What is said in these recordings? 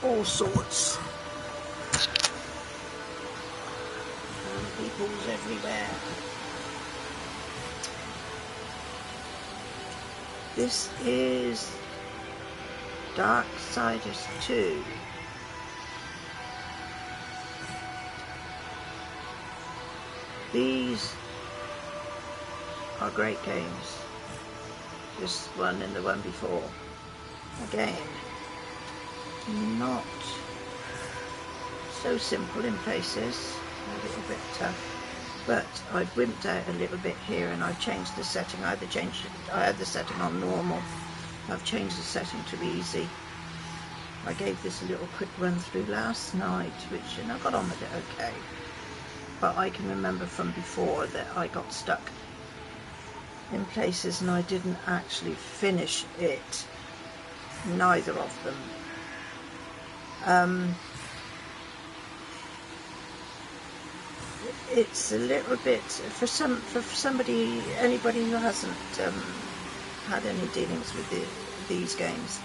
all sorts. And people's everywhere. This is Darksiders 2. These are great games. This one and the one before. Again, not so simple in places, a little bit tough. But I've wimped out a little bit here and I've changed the setting. I had the setting on normal. I've changed the setting to easy. I gave this a little quick run through last night, and I got on with it okay. But I can remember from before that I got stuck in places and I didn't actually finish it. Neither of them. It's a little bit for anybody who hasn't had any dealings with these games.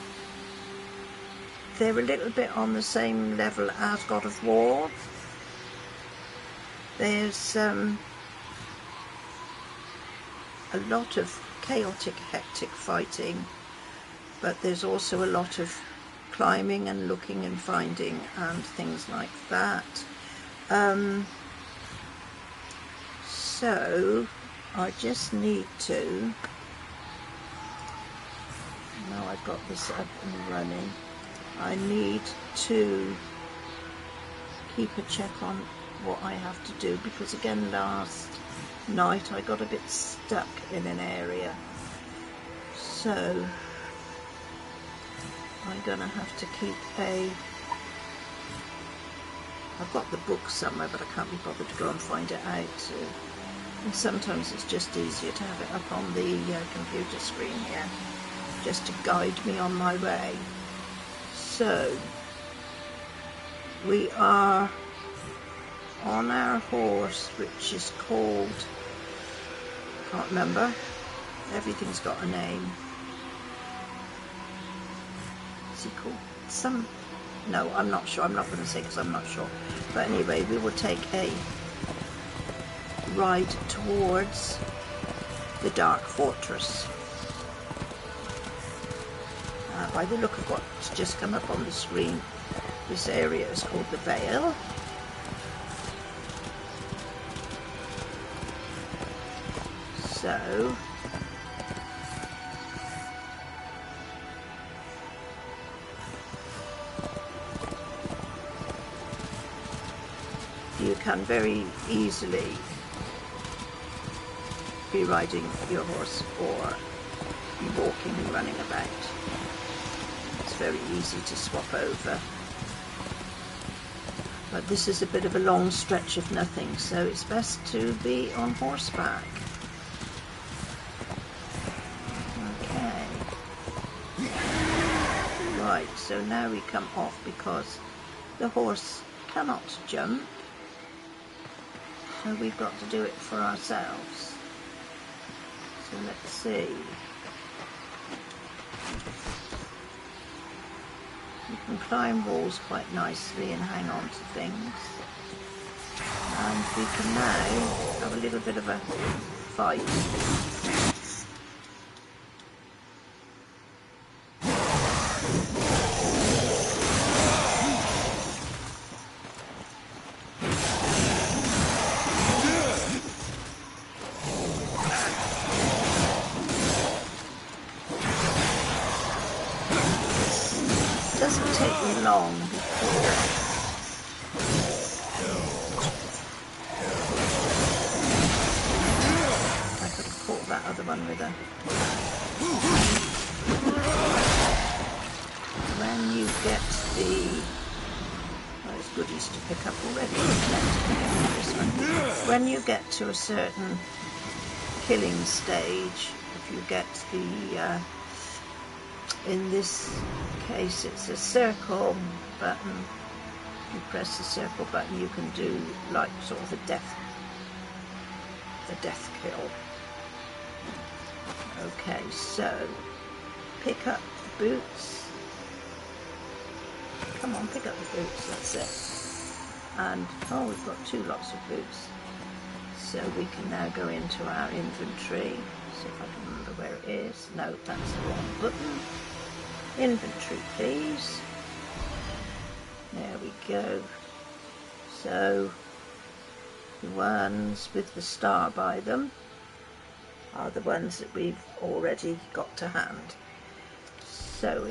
They're a little bit on the same level as God of War. There's a lot of chaotic, hectic fighting, but there's also a lot of climbing and looking and finding and things like that. So I just need to, now I've got this up and running, I need to keep a check on what I have to do, because again last night I got a bit stuck in an area, so I'm gonna have to keep I've got the book somewhere but I can't be bothered to go and find it out, and sometimes it's just easier to have it up on the computer screen here just to guide me on my way. So we are on our horse, which is called, can't remember, everything's got a name. Is he called no, I'm not sure, I'm not going to say because I'm not sure, but anyway, we will take a ride towards the Dark Fortress. By the look of what's just come up on the screen, this area is called the Vale. So you can very easily be riding your horse or be walking and running about. It's very easy to swap over. But this is a bit of a long stretch of nothing, so it's best to be on horseback. Okay. Right, so now we come off because the horse cannot jump. So we've got to do it for ourselves. So let's see. You can climb walls quite nicely and hang on to things. And we can now have a little bit of a fight. Doesn't take me long before I could have caught that other one with her. When you get there's goodies to pick up already. When you get to a certain killing stage, if you get the in this case it's a circle button, you press the circle button, you can do like sort of a death kill. Okay, so pick up the boots, come on, pick up the boots, that's it. And, oh, we've got 2 lots of boots. So we can now go into our inventory. See if I can remember where it is. No, that's the wrong button. Inventory, please. There we go. So the ones with the star by them are the ones that we've already got to hand. So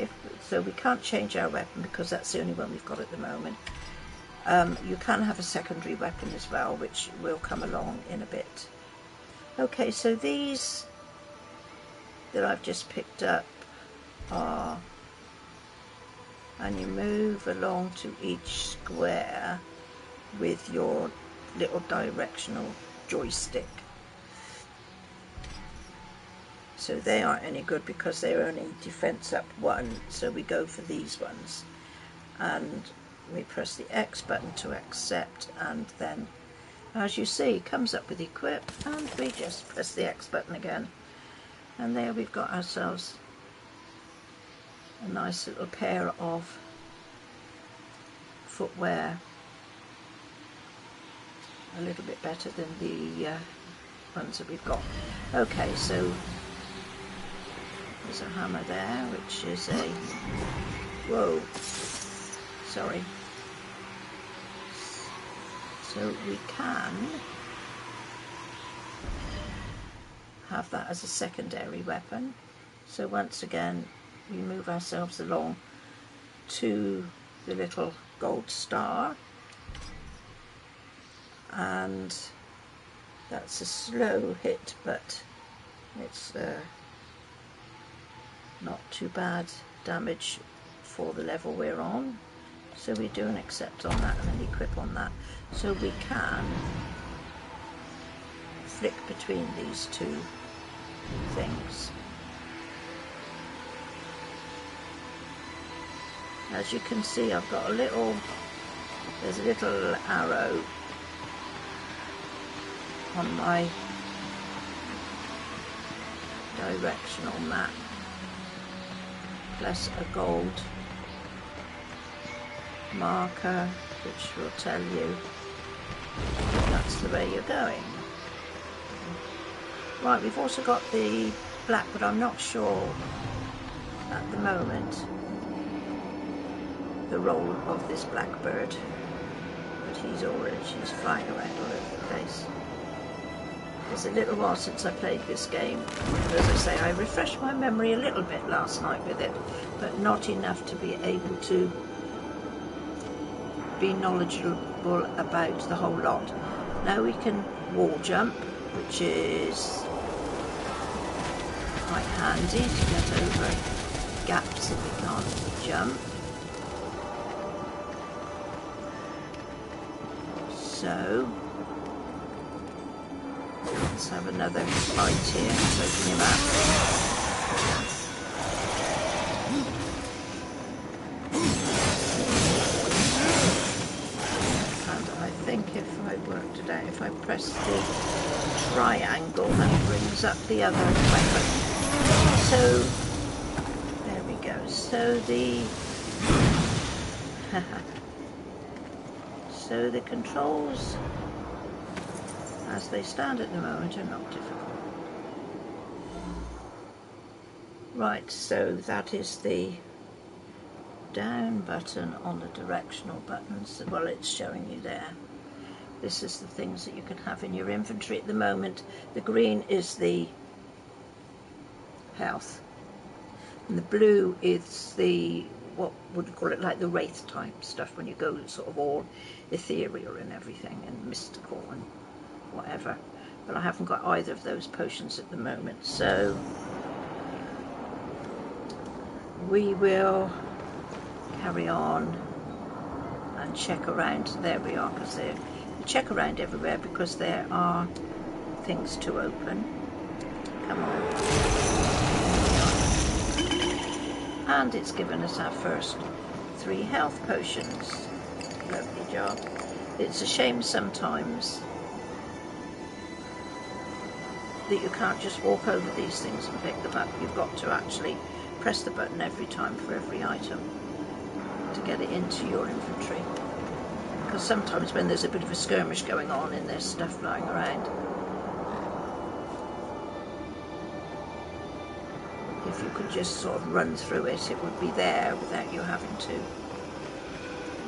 we can't change our weapon because that's the only one we've got at the moment. You can have a secondary weapon as well, which will come along in a bit. Okay, so these that I've just picked up are, and you move along to each square with your little directional joystick. So they aren't any good because they're only defense up 1, so we go for these ones. And we press the X button to accept, and then, as you see, comes up with equip, and we just press the X button again. And there we've got ourselves a nice little pair of footwear. A little bit better than the ones that we've got. Okay, so there's a hammer there, which is a... Whoa! Sorry. So we can have that as a secondary weapon. So once again, we move ourselves along to the little gold star. And that's a slow hit, but it's not too bad damage for the level we're on. So we do an accept on that and an equip on that. So we can flick between these 2 things. As you can see, I've got there's a little arrow on my directional map, plus a gold marker which will tell you that's the way you're going. Right, we've also got the black, but I'm not sure at the moment the role of this blackbird, but she's flying around all over the place. It's a little while since I played this game, and as I say, I refreshed my memory a little bit last night with it, but not enough to be able to be knowledgeable about the whole lot. Now we can wall jump, which is quite handy to get over gaps that we can't jump. So let's have another fight here. Let's open him up. If I worked it out, if I press the triangle, that brings up the other weapon. So there we go. So the controls as they stand at the moment are not difficult. Right, so that is the down button on the directional buttons. Well, it's showing you there. This is the things that you can have in your inventory at the moment. The green is the health, and the blue is the, what would you call it, like the wraith type stuff, when you go sort of all ethereal and everything and mystical and whatever. But I haven't got either of those potions at the moment, so we will carry on and check around. There we are, because they're check around everywhere because there are things to open. Come on. And it's given us our first 3 health potions. Lovely job. It's a shame sometimes that you can't just walk over these things and pick them up. You've got to actually press the button every time for every item. to get it into your inventory. Because sometimes when there's a bit of a skirmish going on and there's stuff flying around, if you could just sort of run through it, it would be there without you having to.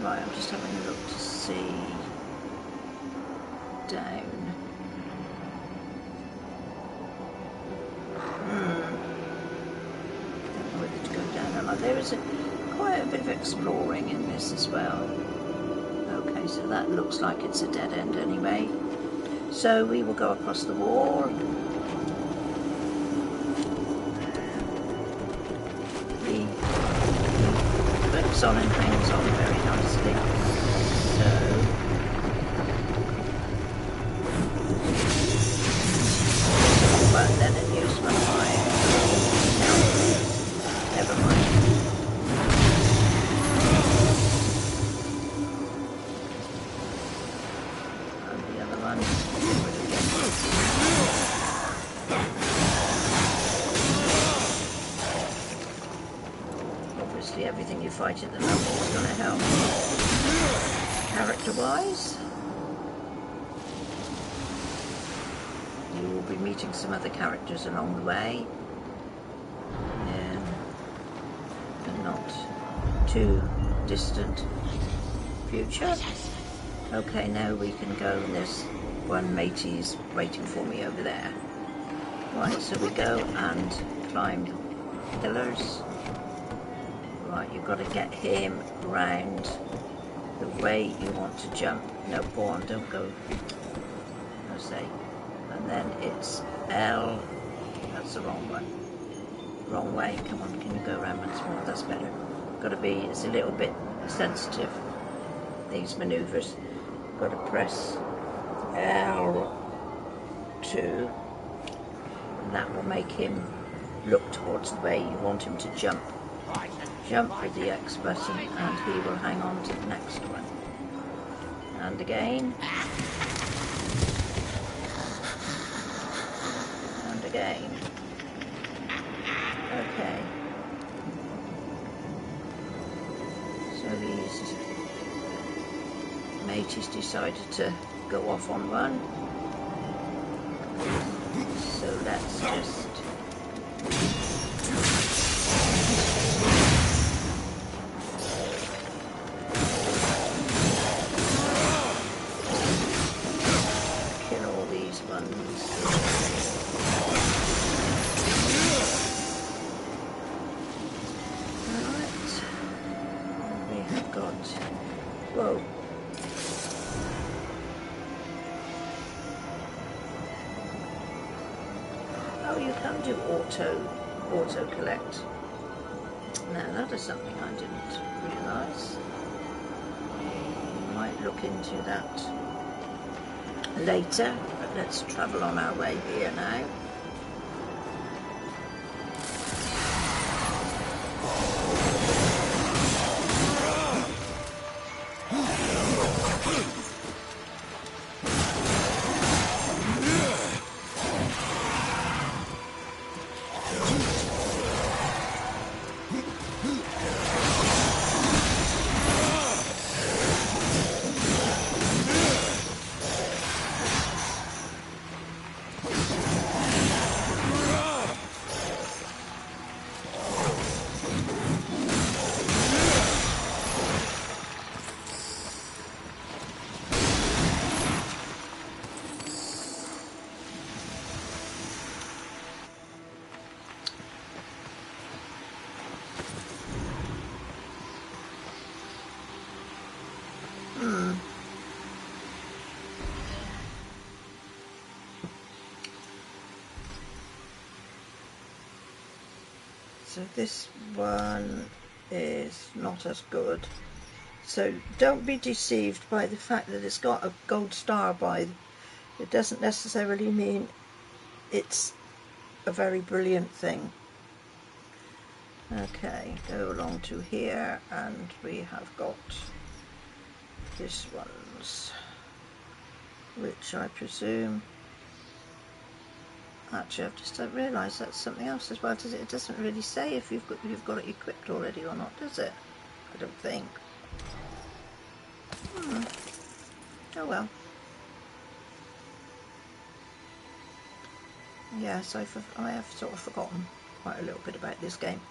Right, I'm just having a look to see down. Don't know whether to go down or not. There is quite a bit of exploring in this as well. Okay, so that looks like it's a dead end anyway. So we will go across the wall. The clips on and hangs on very nicely. So but then it used my fire. Never mind. And the other one. Obviously everything you fight at the moment is going to help character-wise. You will be meeting some other characters along the way in the not too distant future. Okay, now we can go, and there's one matey's waiting for me over there. Right, so we go and climb pillars. Right, you've got to get him round the way you want to jump. No, go on, don't go. I say. And then it's L. That's the wrong one. Wrong way. Come on, can you go around once more? That's better. Got to be, it's a little bit sensitive, these manoeuvres. Got to press L2, and that will make him look towards the way you want him to jump. Jump with the X button, and he will hang on to the next one. And again. And again. Okay. So these mateys decided to go off on one. So let's just kill all these ones. Alright. We have got... Whoa. Oh, you can do auto collect. Now that is something I didn't realise. Might look into that later, but let's travel on our way here now. So this one is not as good. So don't be deceived by the fact that it's got a gold star by. It doesn't necessarily mean it's a very brilliant thing. Okay, go along to here, and we have got this one's, which I presume. Actually, I've just realised that's something else as well. Does it? It doesn't really say if you've got it equipped already or not, does it? I don't think. Oh well. Yes, I have sort of forgotten quite a little bit about this game.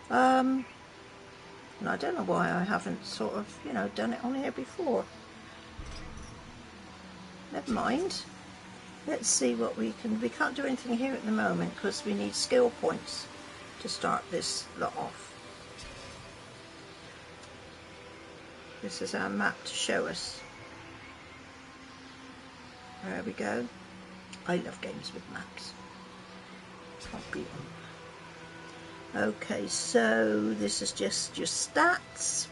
And I don't know why I haven't sort of, you know, done it on here before. Never mind. Let's see what we can't do anything here at the moment because we need skill points to start this lot off. This is our map to show us. There we go. I love games with maps. Can't beat them. Okay, so this is just your stats.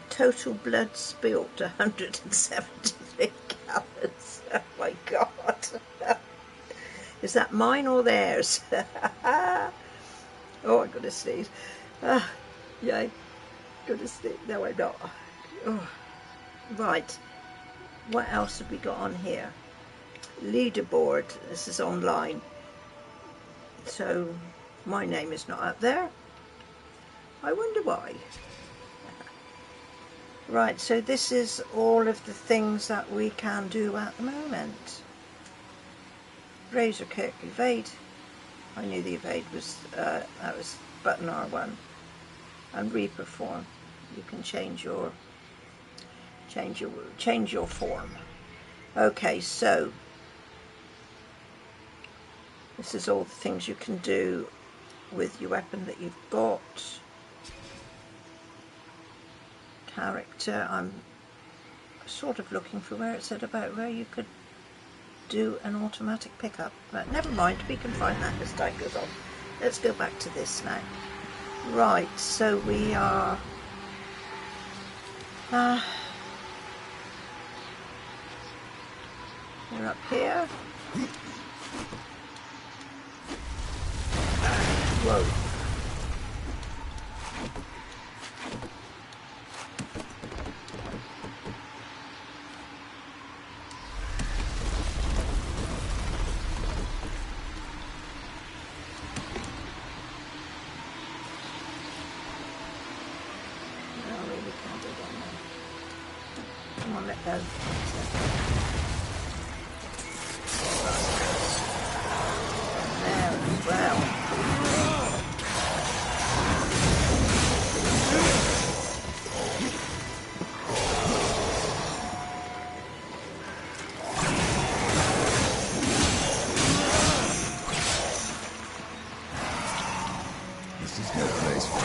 Total blood spilt 173 gallons. Oh my god. Is that mine or theirs? Oh, I'm gonna sneeze. Yay. Gonna sneeze. No, I'm not. Oh. Right. What else have we got on here? Leaderboard. This is online. So my name is not up there. I wonder why. Right, so this is all of the things that we can do at the moment. Razor kick, evade. I knew the evade was that was button R1. And Reaper form. You can change your form. Okay, so this is all the things you can do with your weapon that you've got. Character, I'm sort of looking for where it said about where you could do an automatic pickup, but never mind, we can find that as time goes on. Let's go back to this now. Right, so we are we're up here. Whoa. Come on, let go. There as well. This is no place for me.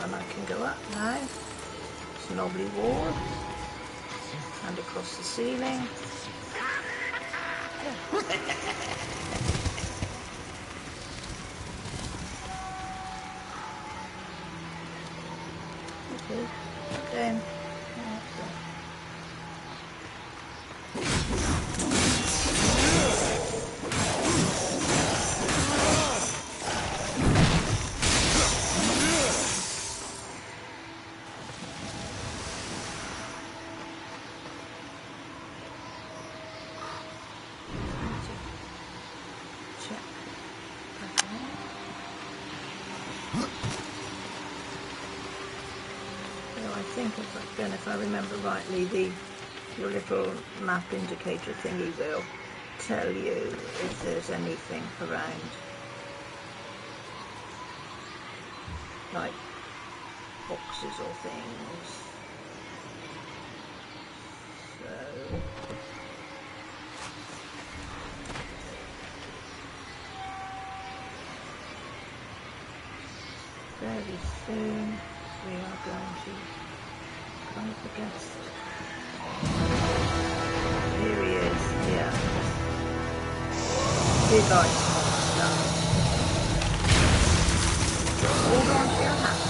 And I can go up now. Snobbly ward. And across the ceiling. Okay, then. If I remember rightly, your little map indicator thingy will tell you if there's anything around, like boxes or things. So fairly soon. We are going to find the guest. Here he is, yeah. Big ice monster. Hold on to your hat.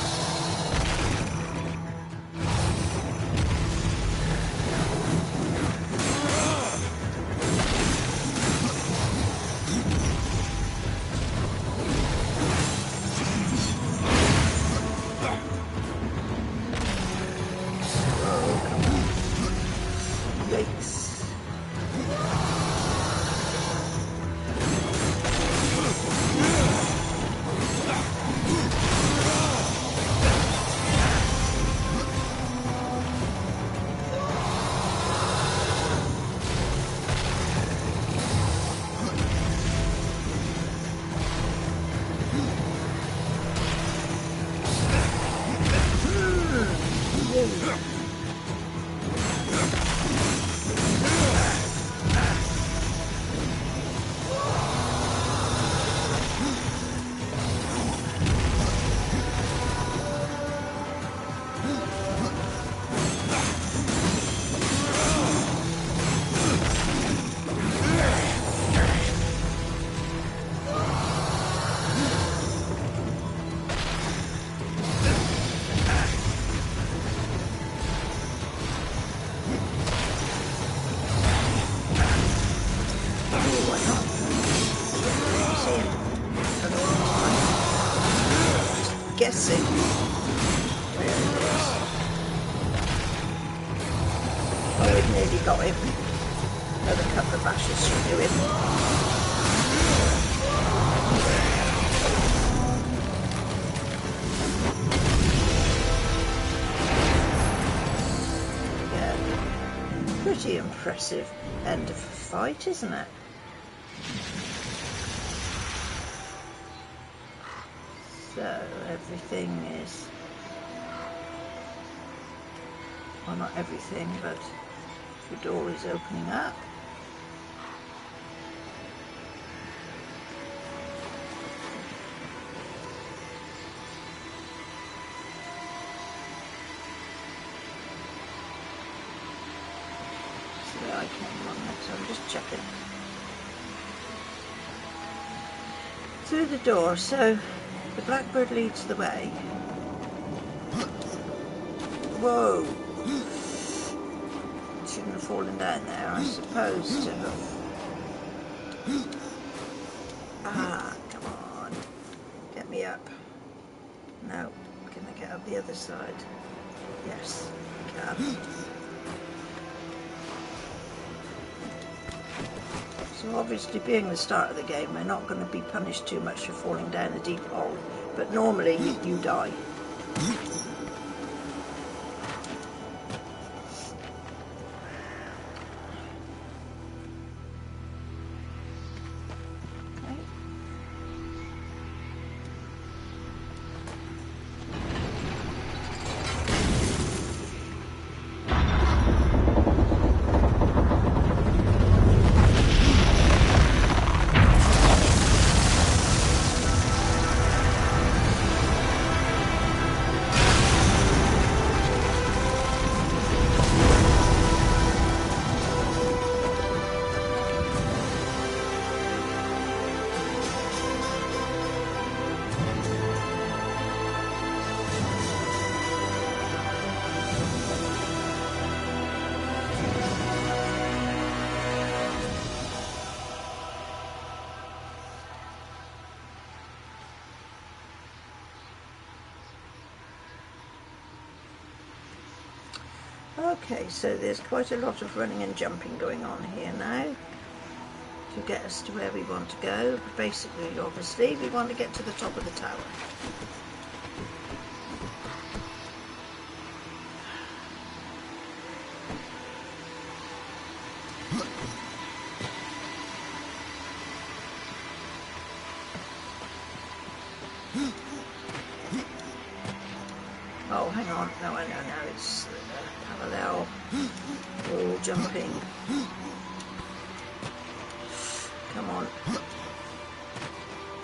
Guessing where it is. Oh, we've nearly got him. Another couple of bashes should do him. Yeah. Pretty impressive end of a fight, isn't it? So everything is, well, not everything, but the door is opening up. So I came along next, so I'm just checking. Through the door, so the blackbird leads the way. Whoa! Shouldn't have fallen down there, I suppose to have. Ah, come on. Get me up. No. Can I get up the other side? Yes, I can. So obviously, being the start of the game, we're not going to be punished too much for falling down a deep hole. But normally, you die. Okay, so there's quite a lot of running and jumping going on here now to get us to where we want to go. But basically, obviously, we want to get to the top of the tower. Oh, hang on. No, I know now. It's parallel wall jumping. Come on.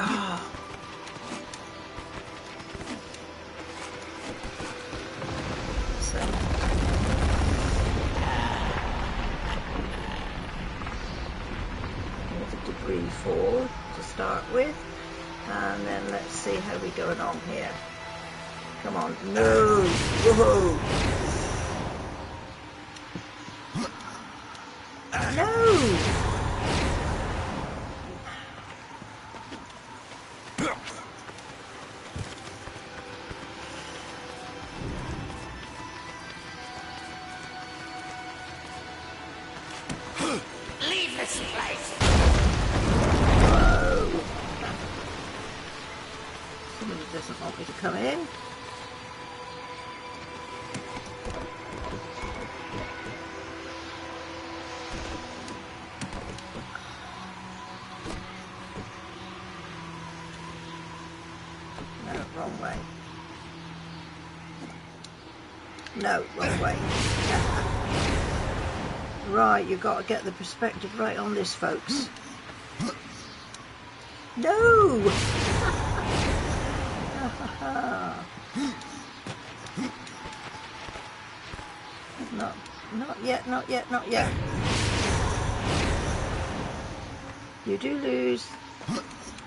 Ah. 3, 4 to start with, and then let's see how we go along here. Come on, no! Whoa! No! Leave this place! Whoa! Somebody doesn't want me to come in. Wrong way. No, wrong way. Right, you've got to get the perspective right on this, folks. No! Not yet, not yet, not yet. You do lose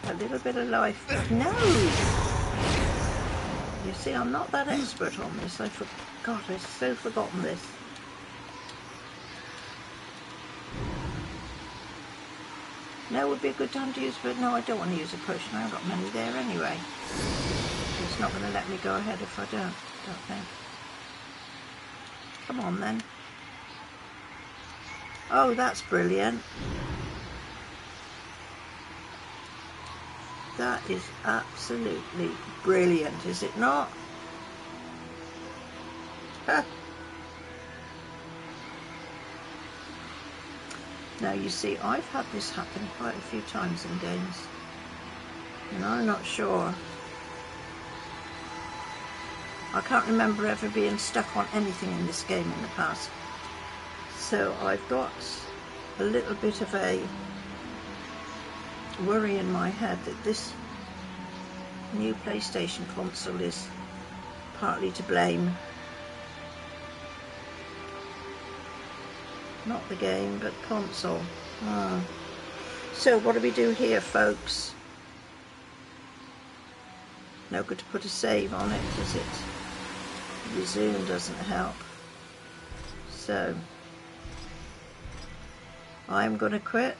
a little bit of life. No! You see, I'm not that expert on this. I forgot. I've so forgotten this. Now would be a good time to use, but no, I don't want to use a potion. I haven't got many there anyway. It's not going to let me go ahead if I don't think. Come on then. Oh, that's brilliant. That is absolutely brilliant, is it not? Ha. Now you see, I've had this happen quite a few times in games, and I'm not sure. I can't remember ever being stuck on anything in this game in the past. So I've got a little bit of a worry in my head that this new PlayStation console is partly to blame. Not the game, but console. So what do we do here, folks? No good to put a save on it, does it? Resume doesn't help. So I'm going to quit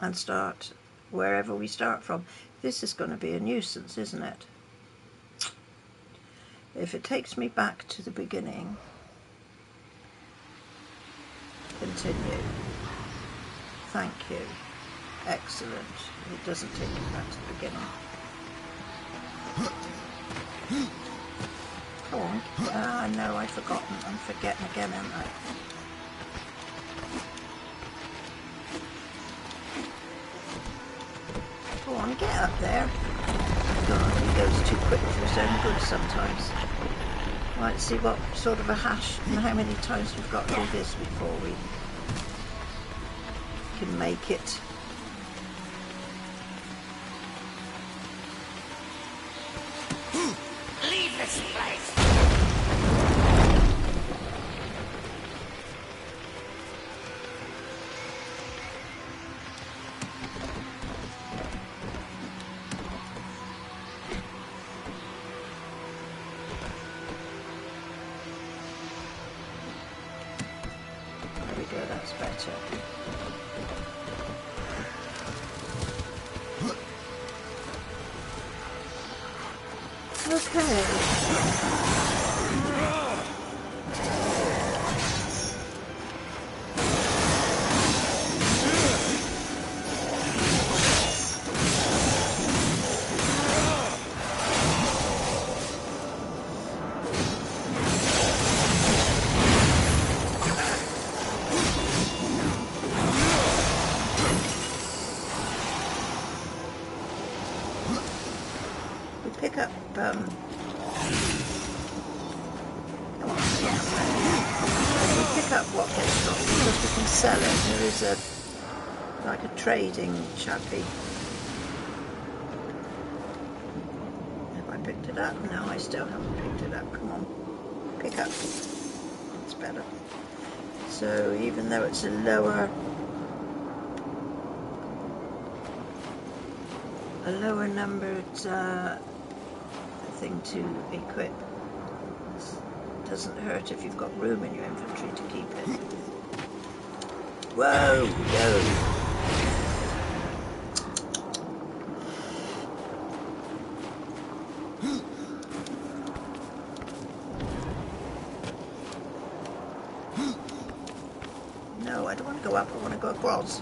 and start wherever we start from. This is going to be a nuisance, isn't it? If it takes me back to the beginning, continue. Thank you. Excellent. It doesn't take me back to the beginning. Come on. Ah, no, I'd forgotten. I'm forgetting again, aren't I? Go on, get up there. God, he goes too quick for his own good sometimes. Right, see what sort of a hash and how many times we've got to do this before we can make it. Leave this place! There we go, that's better. Okay. We pick up come on, yeah. We pick up what gets dropped because we can sell it. There is a like a trading chappy. Have I picked it up? No, I still haven't picked it up. Come on, pick up. It's better. So So even though it's a lower numbered thing to equip, it doesn't hurt if you've got room in your inventory to keep it. Whoa, no. No, I don't want to go up, I want to go across.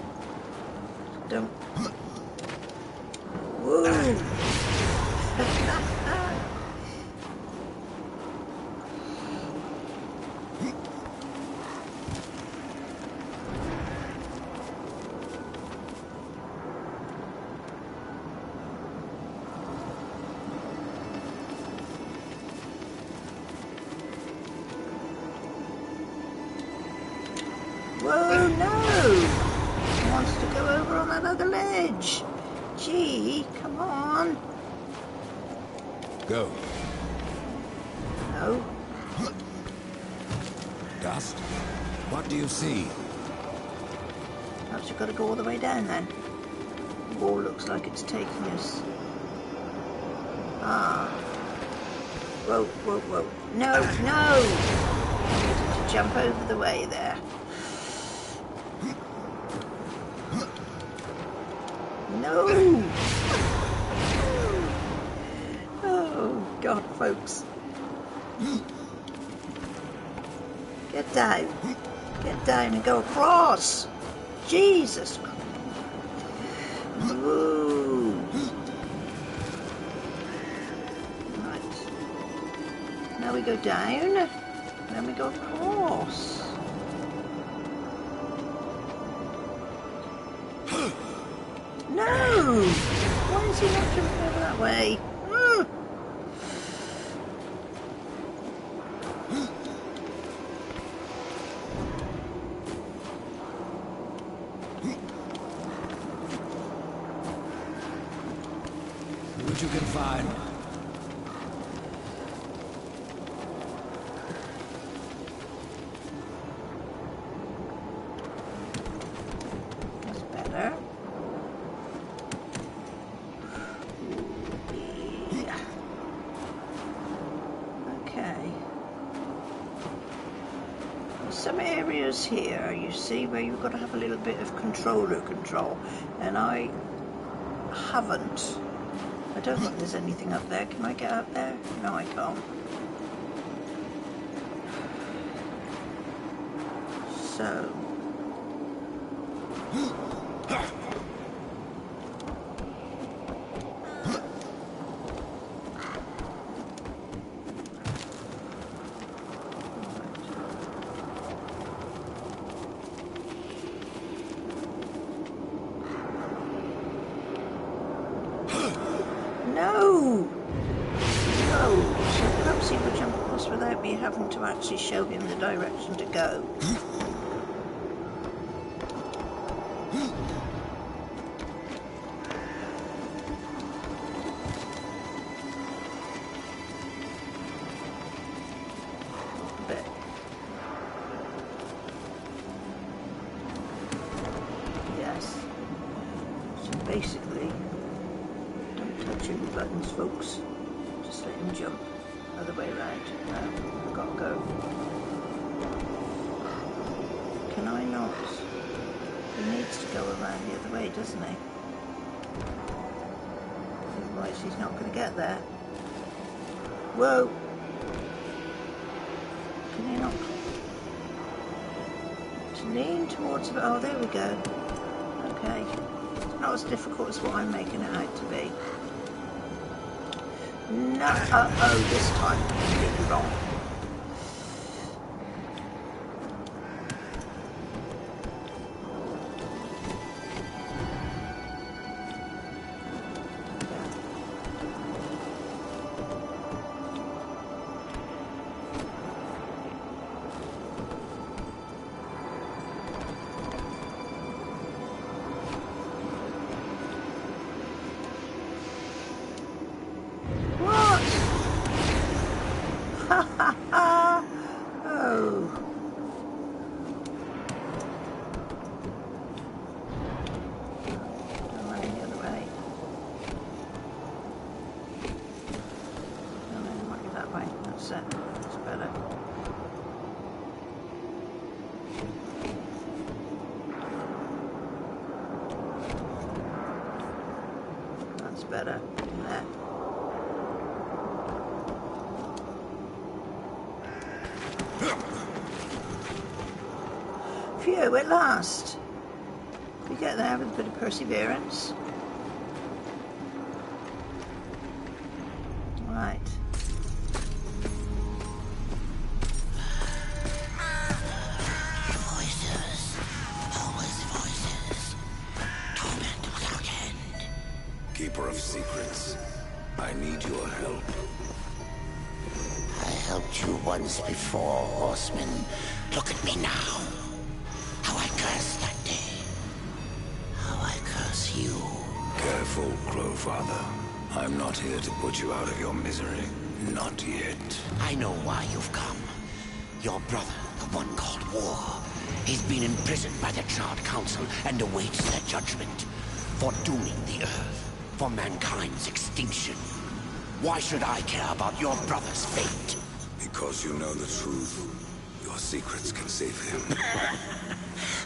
Don't. Whoa! Whoa, no! He wants to go over on that other ledge. Gee, come on. Go. No. Dust? What do you see? Perhaps you've got to go all the way down then. The wall looks like it's taking us. Ah. Whoa, whoa, whoa. No, no! I needed to jump over the way there. No! Oh, God, folks. Get down. Get down and go across. Jesus. Ooh. Right. Now we go down. Then we go across. No! Why is he not jumping over that way? What you can find. That's better. Yeah. Okay. There's some areas here, you see, where you've got to have a little bit of controller control, and I haven't. I don't think there's anything up there. Can I get up there? No, I can't. So. No! No! So perhaps he would jump across without me having to actually show him the direction to go. But yes. So basically, touch any buttons, folks. Just let him jump other way around. No, I've got to go. Can I not? He needs to go around the other way, doesn't he? Otherwise he's not going to get there. Whoa! Can he not? To lean towards the... Oh, there we go. Okay. It's not as difficult as what I'm making it out to be. No, uh-oh, this time completely wrong. better. There. Phew, at last. We get there with a bit of perseverance. Right. Voices. Always voices. Torment without end. Keeper of secrets, I need your help. I helped you once before, horseman. Look at me now. How I cursed that day. How I curse you. Careful, Crowfather. I'm not here to put you out of your misery. Not yet. I know why you've come. Your brother, the one called War. He's been imprisoned by the Charred Council and awaits their judgment. For dooming the Earth. For mankind's extinction. Why should I care about your brother's fate? Because you know the truth. Your secrets can save him.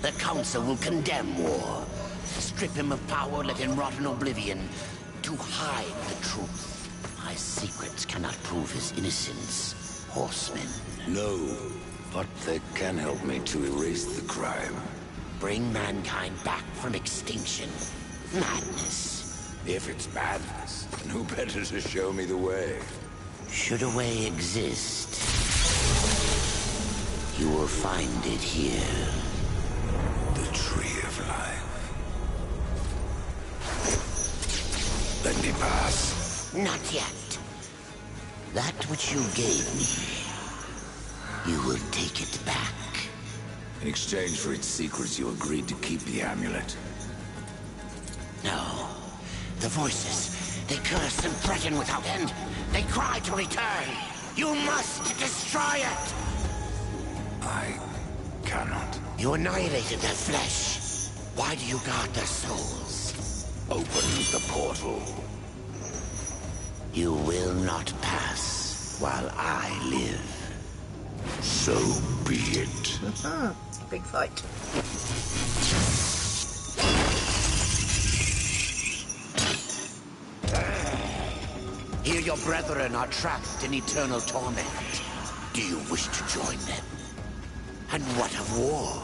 The Council will condemn War. Strip him of power, let him rot in oblivion. To hide the truth. My secrets cannot prove his innocence, horsemen. No, but they can help me to erase the crime. Bring mankind back from extinction. Madness. If it's madness, then who better to show me the way? Should a way exist, you will find it here. The Tree of Life. Let me pass. Not yet. That which you gave me, you will take it back. In exchange for its secrets, you agreed to keep the amulet. No. The voices, they curse and threaten without end. They cry to return. You must destroy it! I cannot. You annihilated their flesh. Why do you guard their souls? Open the portal. You will not pass while I live. So be it. Big fight. Here your brethren are trapped in eternal torment. Do you wish to join them? And what of War?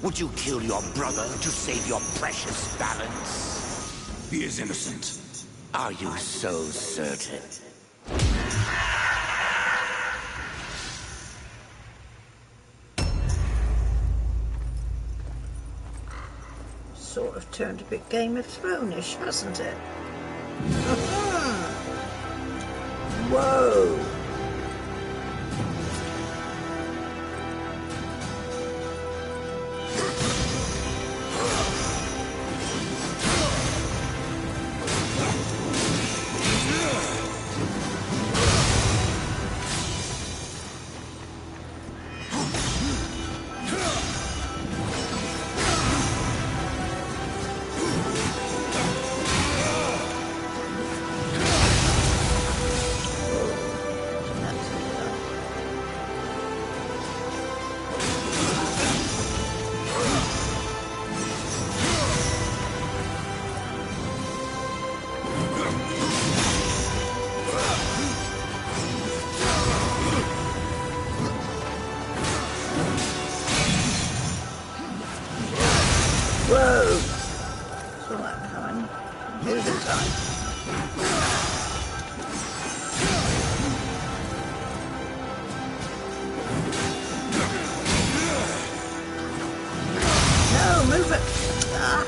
Would you kill your brother to save your precious balance? He is innocent. Are you so certain? Sort of turned a bit Game of Thrones-ish, hasn't it? Whoa! Whoa! Saw that coming. Moving time. No, move it! Ah!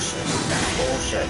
Delicious portion.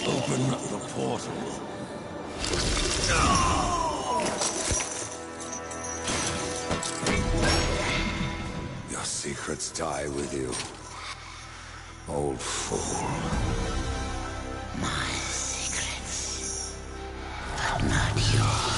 Open the portal. Your secrets die with you, old fool. My secrets, but not yours.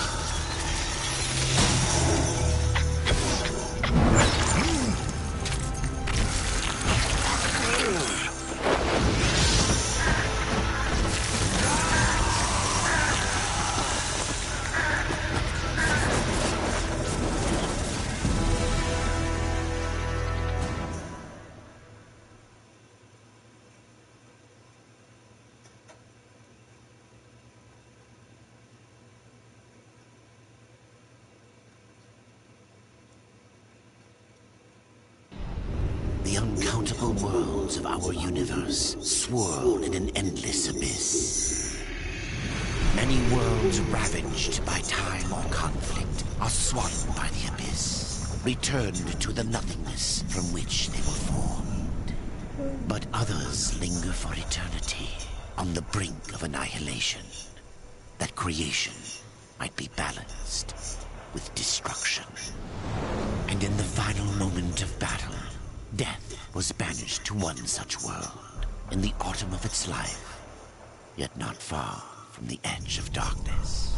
The uncountable worlds of our universe swirl in an endless abyss. Many worlds ravaged by time or conflict are swallowed by the abyss, returned to the nothingness from which they were formed. But others linger for eternity on the brink of annihilation, that creation might be balanced with destruction. And in the final moment of battle, death was banished to one such world in the autumn of its life, yet not far from the edge of darkness.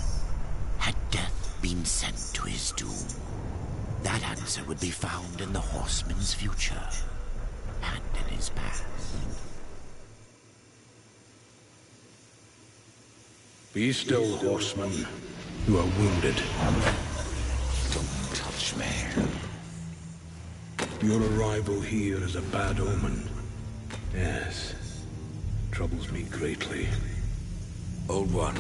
Had death been sent to his doom, that answer would be found in the horseman's future and in his past. Be still, horseman. You are wounded. Don't touch me. Your arrival here is a bad omen. Yes. Troubles me greatly. Old one,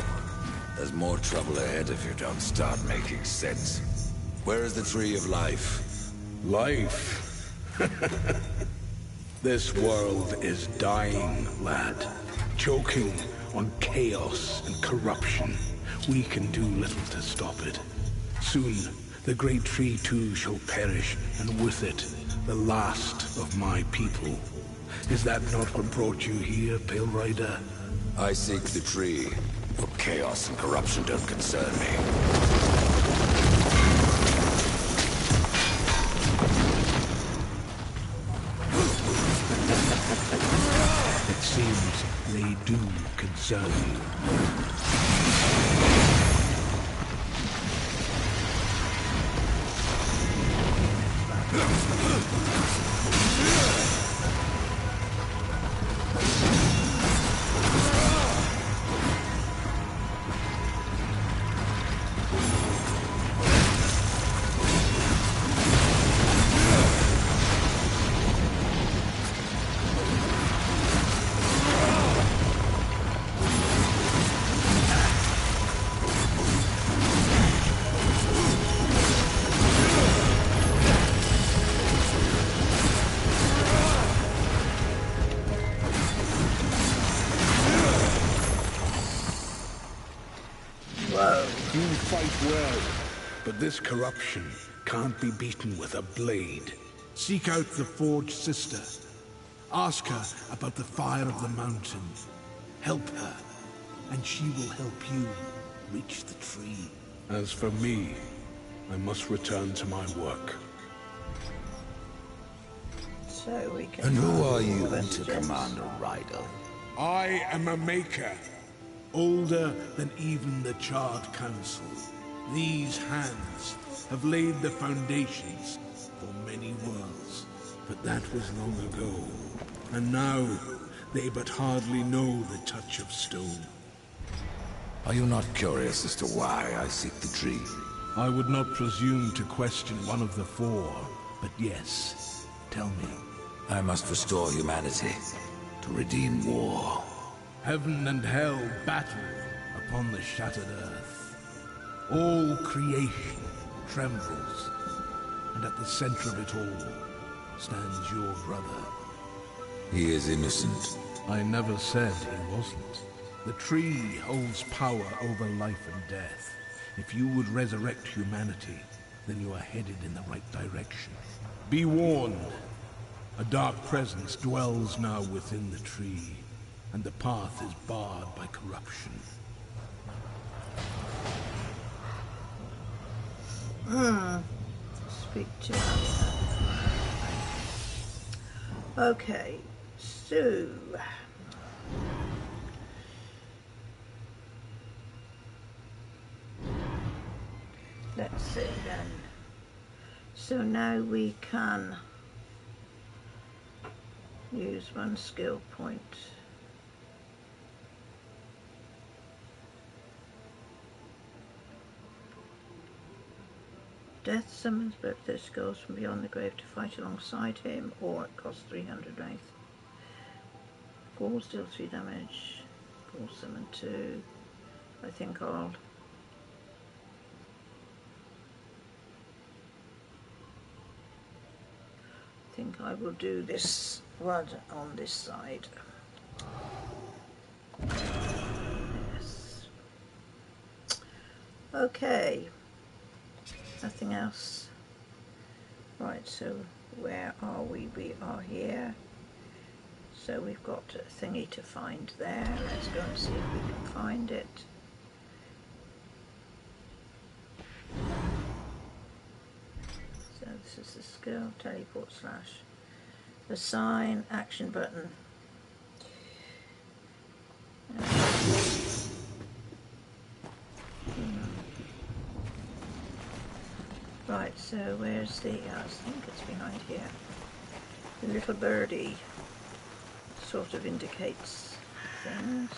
there's more trouble ahead if you don't start making sense. Where is the tree of life? Life? This world is dying, lad. Choking on chaos and corruption. We can do little to stop it. Soon, the great tree too shall perish, and with it, the last of my people. Is that not what brought you here, Pale Rider? I seek the tree, for chaos and corruption don't concern me. It seems they do concern you. You fight well, but this corruption can't be beaten with a blade. Seek out the Forge Sister. Ask her about the fire of the mountain. Help her, and she will help you reach the tree. As for me, I must return to my work. So we can. And who are you to command a rider? I am a maker, older than even the Charred Council. These hands have laid the foundations for many worlds, but that was long ago. And now, they but hardly know the touch of stone. Are you not curious as to why I seek the tree? I would not presume to question one of the four, but yes, tell me. I must restore humanity, to redeem war. Heaven and hell battle upon the shattered earth. All creation trembles, and at the center of it all stands your brother. He is innocent. I never said he wasn't. The tree holds power over life and death. If you would resurrect humanity, then you are headed in the right direction. Be warned. A dark presence dwells now within the tree, and the path is barred by corruption. Speak to him. Okay, so... let's see then. So now we can use one skill point. Death summons both their skulls from beyond the grave to fight alongside him, or it costs 300 wraith. Falls deal 3 damage. Fall summon 2. I think I will do this one on this side. Yes. Okay. Nothing else. Right, so where are we? We are here. So we've got a thingy to find there. Let's go and see if we can find it. So this is the skill, teleport slash. Assign action button. Right, so where's the, I think it's behind here. The little birdie sort of indicates things.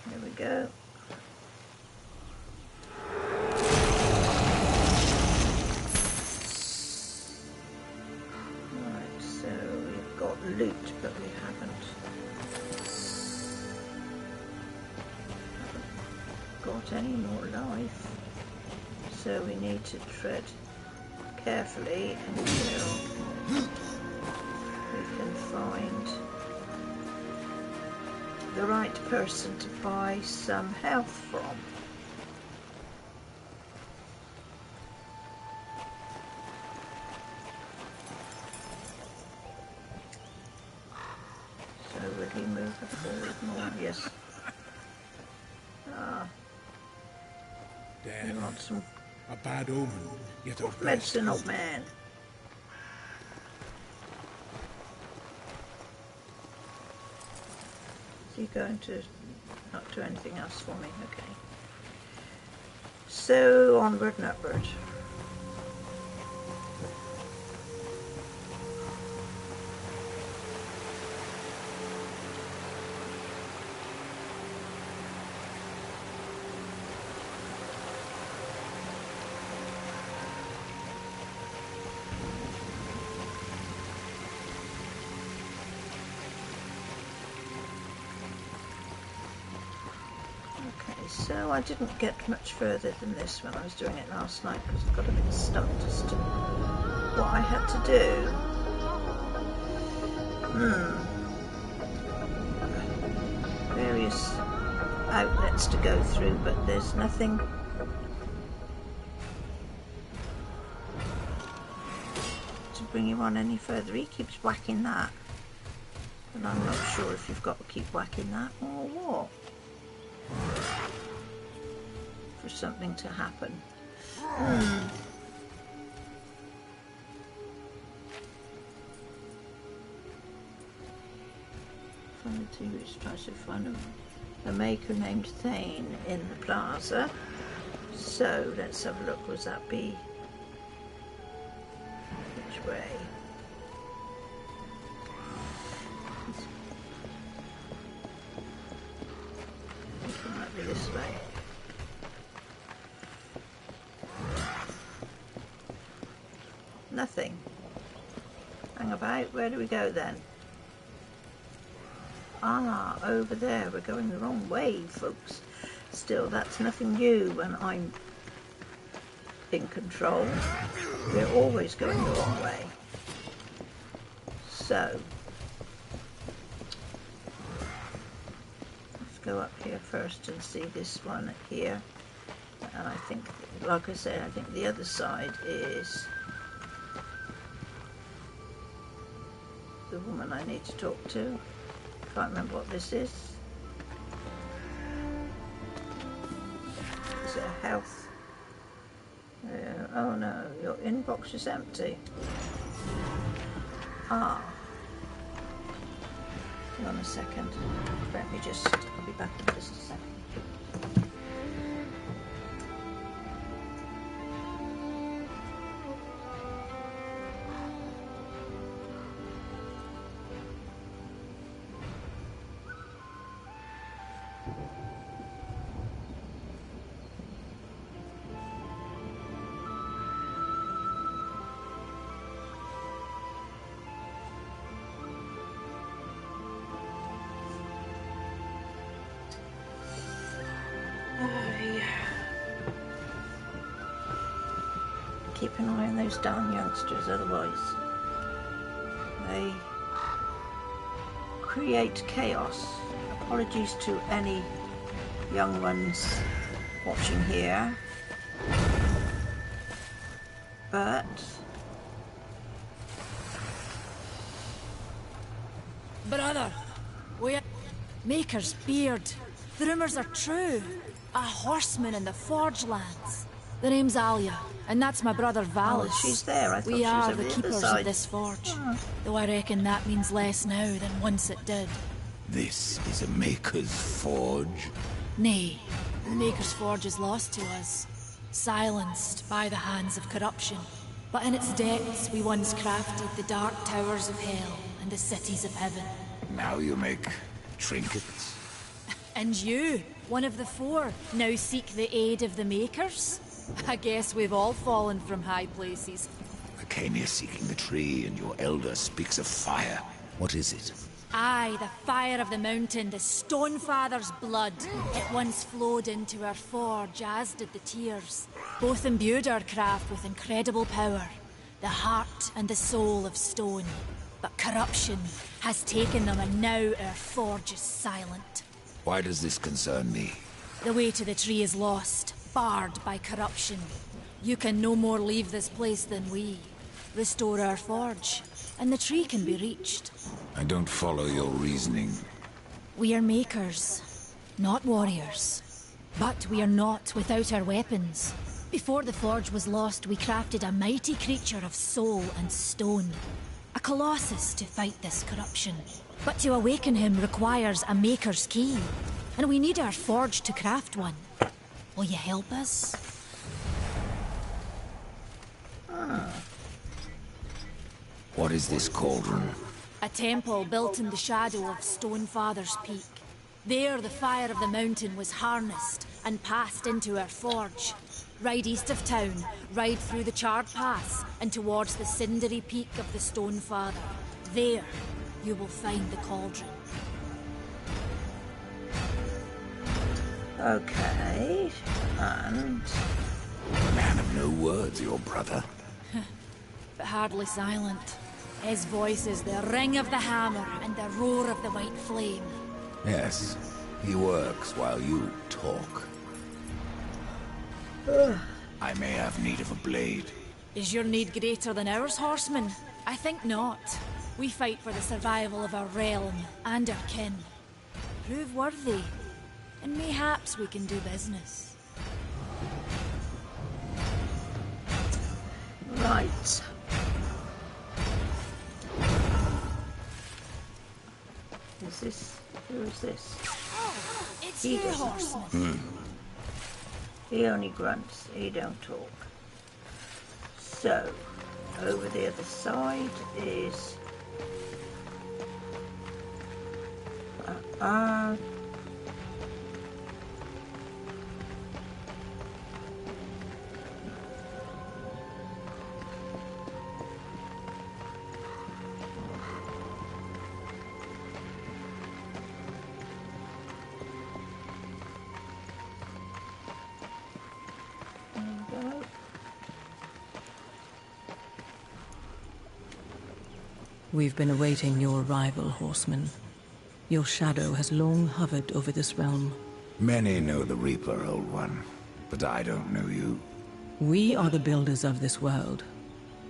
There we go. Right, so we've got loot, but we haven't got any more life. So we need to tread carefully until we can find the right person to buy some health from. So will he move forward more? Yes. Death. We want some A bad omen, yet a medicine, old man. Is he going to not do anything else for me? Okay. So onward and upward. So I didn't get much further than this when I was doing it last night because I got a bit stumped as to what I had to do. Various outlets to go through, but there's nothing to bring you on any further. He keeps whacking that, and I'm not sure if you've got to keep whacking that or what. For something to happen. Find the two which tries to find a maker named Thane in the plaza. So let's have a look. Was that be which way? I think it might be this way. Nothing. Hang about. Where do we go then? Ah, over there. We're going the wrong way, folks. Still, that's nothing new when I'm in control. We're always going the wrong way. So, let's go up here first and see this one here. And I think, like I said, I think the other side is the woman I need to talk to. Can't remember what this is. Is it a health? Oh no, your inbox is empty. Ah. Hang on a second. Let me just, I'll be back in just a second. Keep an eye on those darn youngsters, otherwise they create chaos. Apologies to any young ones watching here, but brother, we Maker's beard. The rumours are true. A horseman in the Forge lands. The name's Alia, and that's my brother Valis. Oh, she's there. I thought we she was are over the the keepers other of this side. forge, though I reckon that means less now than once it did. This is a Maker's forge? Nay, the Maker's forge is lost to us, silenced by the hands of corruption. But in its depths we once crafted the dark towers of hell and the cities of heaven. Now you make trinkets? And you, one of the four, now seek the aid of the Makers? I guess we've all fallen from high places. I came here seeking the tree, and your elder speaks of fire. What is it? Aye, the fire of the mountain, the Stonefather's blood. It once flowed into our forge, as did the tears. Both imbued our craft with incredible power, the heart and the soul of stone. But corruption has taken them, and now our forge is silent. Why does this concern me? The way to the tree is lost, barred by corruption. You can no more leave this place than we. Restore our forge, and the tree can be reached. I don't follow your reasoning. We are makers, not warriors. But we are not without our weapons. Before the forge was lost, we crafted a mighty creature of soul and stone. A colossus to fight this corruption. But to awaken him requires a maker's key. And we need our forge to craft one. Will you help us? What is this cauldron? A temple built in the shadow of Stonefather's Peak. There the fire of the mountain was harnessed and passed into our forge. Ride east of town, ride through the charred pass and towards the cindery peak of the Stonefather. There, you will find the cauldron. Okay, and Man of no words, your brother. But hardly silent. His voice is the ring of the hammer and the roar of the white flame. Yes, he works while you talk. I may have need of a blade. Is your need greater than ours, horseman? I think not. We fight for the survival of our realm and our kin. Prove worthy, and mayhaps we can do business. right. Is this? Who is this? It's you, horseman. He only grunts, he don't talk. So, over the other side is... We've been awaiting your arrival, horseman. Your shadow has long hovered over this realm. Many know the Reaper, Old One, but I don't know you. We are the builders of this world,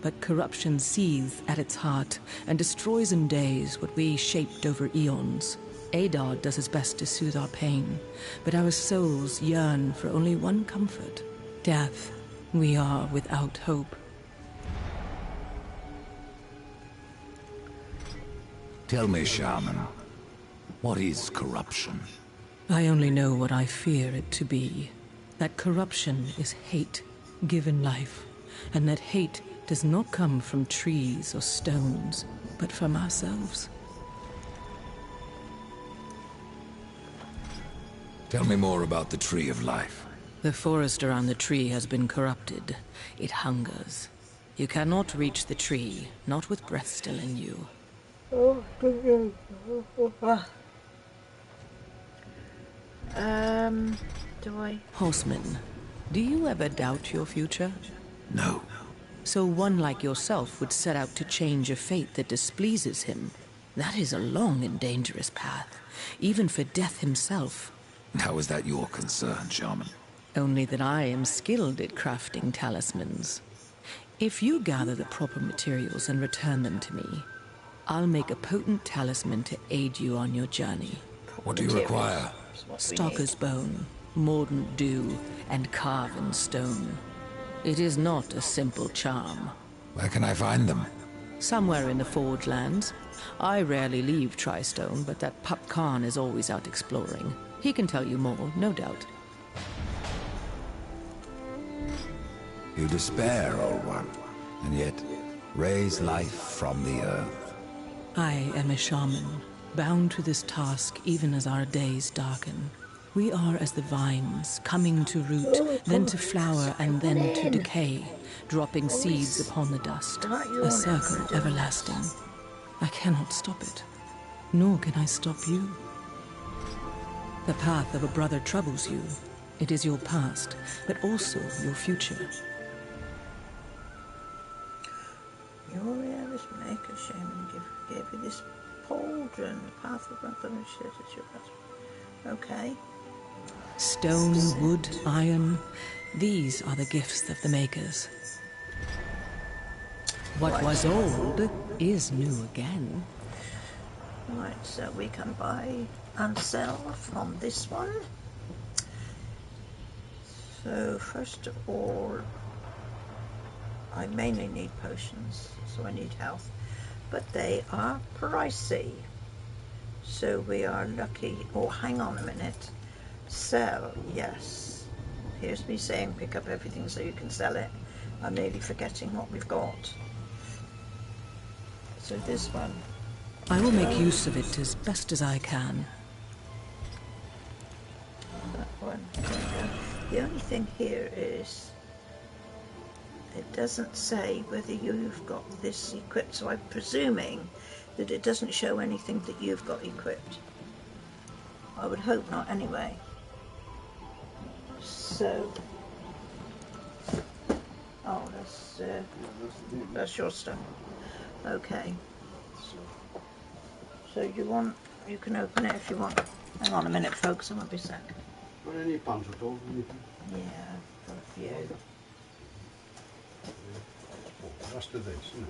but corruption seethes at its heart and destroys in days what we shaped over eons. Adar does his best to soothe our pain, but our souls yearn for only one comfort: death. We are without hope. Tell me, Shaman, what is corruption? I only know what I fear it to be. That corruption is hate given life, and that hate does not come from trees or stones, but from ourselves. Tell me more about the Tree of Life. The forest around the tree has been corrupted. It hungers. You cannot reach the tree, not with breath still in you. Do I? Horseman, do you ever doubt your future? No. So one like yourself would set out to change a fate that displeases him. That is a long and dangerous path, even for death himself. How is that your concern, Shaman? Only that I am skilled at crafting talismans. If you gather the proper materials and return them to me, I'll make a potent talisman to aid you on your journey. What do you require? Stalker's bone, mordant dew, and carven stone. It is not a simple charm. Where can I find them? Somewhere in the Forge Lands. I rarely leave Tristone, but that Pup Khan is always out exploring. He can tell you more, no doubt. You despair, Old One, and yet raise life from the earth. I am a shaman, bound to this task even as our days darken. We are as the vines, coming to root, then to flower, and then to decay, dropping seeds upon the dust, a circle everlasting. I cannot stop it, nor can I stop you. The path of a brother troubles you. It is your past, but also your future. Your earliest maker, shaman, gave you this pauldron, the path of brother, and says it's your past. Okay. Stone, wood, iron, these are the gifts of the makers. What was old is new again. Right, so we can buy and sell from this one. So first of all, I mainly need potions, so I need health, but they are pricey. So we are lucky. Oh, hang on a minute. Sell, yes. Here's me saying pick up everything so you can sell it. I'm nearly forgetting what we've got. So this one. I will make use of it as best as I can. That one. There we go. The only thing here is it doesn't say whether you've got this equipped, so I'm presuming that it doesn't show anything that you've got equipped. I would hope not anyway. So, oh, that's your stuff. Okay. So you can open it if you want. Hang on a minute, folks, I won't be a sec. Got any pumps at all? Yeah, got a few. Rest of this, isn't it?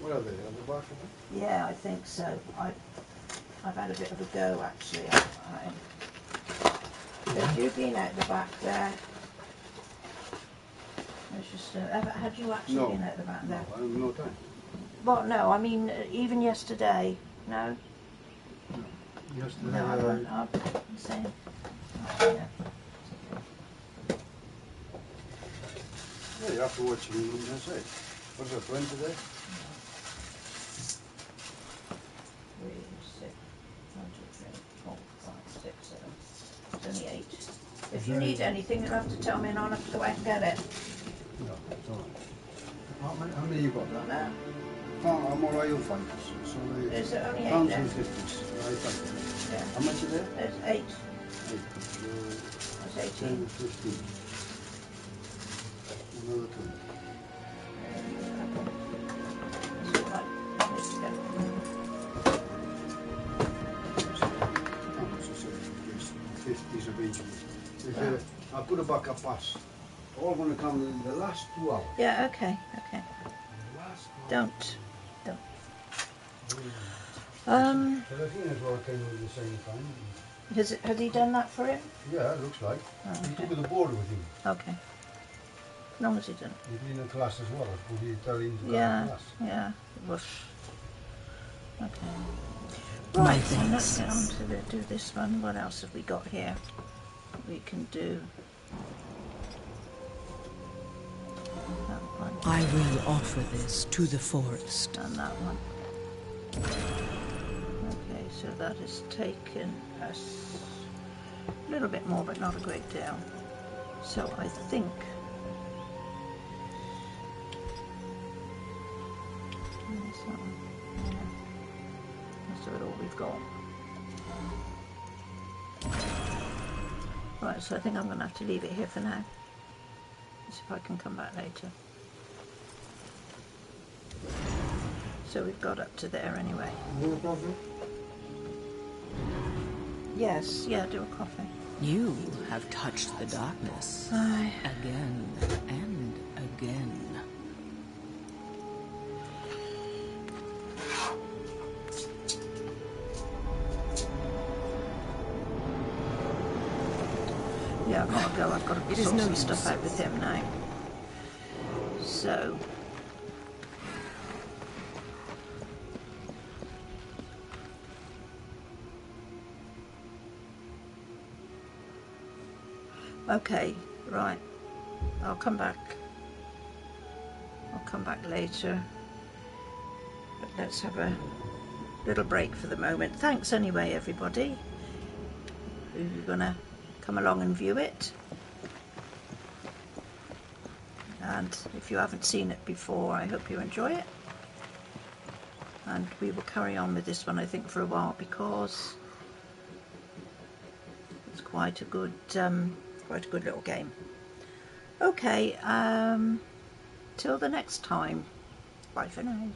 What are they? At the back of it? Yeah, I think so. I've had a bit of a go actually. Have you been out the back there? It's just, had you actually been out the back there? No, I have no time. Well, no, I mean even yesterday. No. Yesterday, No, I won't. I'm saying. Yeah. yeah, you have to watch me when you say. What's that, 20 today? 3, 6, 1, 2, 3, 4, 5, 6, 7. It's only 8. If you need anything, you'll have to tell me and I'll have to go out and get it. No, it's all right. How many you got? Got that? How more are you find? So Is it only 8 pounds then? and 50s. Right, thank you. Yeah. How much is there? There's 8. 8. That's 10, 18. 15. Another 20. That's all right. I'll let you go. How much is it? Yes, 50s of each. If I put a buck a pass. All going to come in the last 2 hours. Yeah, okay, okay. Last 2 hours. Don't. So the thing is what came at the same time. Has he done that for him? Yeah, it looks like. Oh, He okay. took the board with him. Okay. As long as he didn't. He'd been in class as well. Could he tell him to go Yeah, to class? yeah. Woof. Okay. My Right, so let's thanks. get on to do this one. What else have we got here? We can do that one I will offer this to the forest. and that one. Okay, so that has taken us a little bit more, but not a great deal. So I think that's that one. Yeah. That's about all we've got. Right, so I think I'm going to have to leave it here for now. See if I can come back later. So we've got up to there anyway. You want a coffee? Yes, yeah, do a coffee. You have touched the darkness Aye. again and again. Yeah, I've got to go. I've got to It is sort no some use. stuff out with him now. So okay, right. I'll come back. I'll come back later. But let's have a little break for the moment. Thanks anyway, everybody who's gonna come along and view it. And if you haven't seen it before, I hope you enjoy it. And we will carry on with this one, I think, for a while because it's quite a good little game. Okay, till the next time. Bye for now.